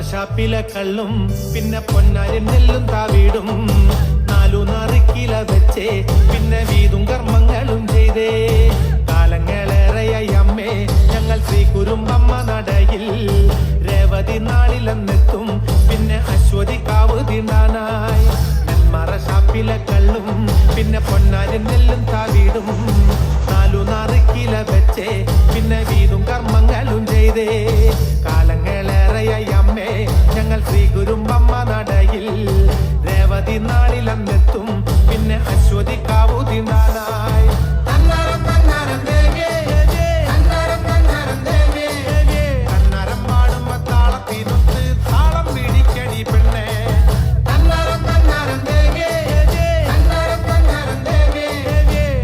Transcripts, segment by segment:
ഷാപ്പിലെ കള്ളും പിന്നെ പൊന്നാരും നെല്ലും താവീടും 4 കിലോ വെച്ചേ പിന്നെ വീതും കർമ്മങ്ങളും ചെയ്തേ കാലങ്ങളേറെയായി അമ്മേ ഞങ്ങൾ ശ്രീകുരുമ്പമ്മ നടയിൽ രേവതി നാളിലെന്നെത്തും പിന്നെ അശ്വതി കാവ് തീണ്ടാനായി നെന്മറ ഷാപ്പിലെ കള്ളും പിന്നെ പൊന്നാരും നെല്ലും താവീടും 4 കിലോ വെച്ചേ പിന്നെ വീതും കർമ്മങ്ങളും ചെയ്തേ കാലങ്ങളേറെയായി അമ്മേ ഞങ്ങൾ ശ്രീകുരുമ്പമ്മ നടയിൽ രേവതി നാളിലെന്നെത്തും പിന്നെ അശ്വതി കാവു തീണ്ടാനായി കന്നരം പാടുമ്പോ താളത്തിനൊത്ത് താളം പിടിക്കടി പെണ്ണേ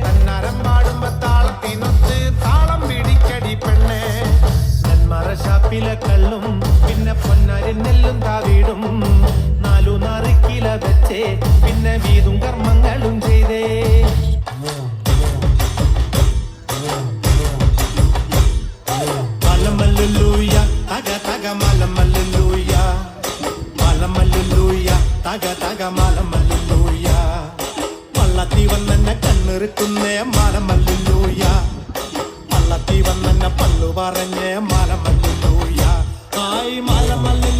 കന്നരം പാടുമ്പോ താളത്തിനൊത്ത് താളം പിടിക്കടി പെണ്ണേ നെന്മറ ഷാപ്പിലെ കള്ളും പിന്നെ പൊന്നാരി നെല്ലും താവീടും 4 കിലോ വെച്ചേ പിന്നെ വീതും കർമ്മങ്ങളും ചെയ്തേ മലമല്ലുലൂയ തക തക മലമല്ലുലൂയ മലമല്ലുലൂയ തക തക മലമല്ലുലൂയ വള്ളത്തി വന്നെന്നെ കണ്ണിറുക്കുന്നേ മലമല്ലുലൂയ വള്ളത്തി വന്നെന്നെ പല്ലു പറഞ്ഞേ മലമല്ലുലൂയ ആയി മലമല്ലുലൂയ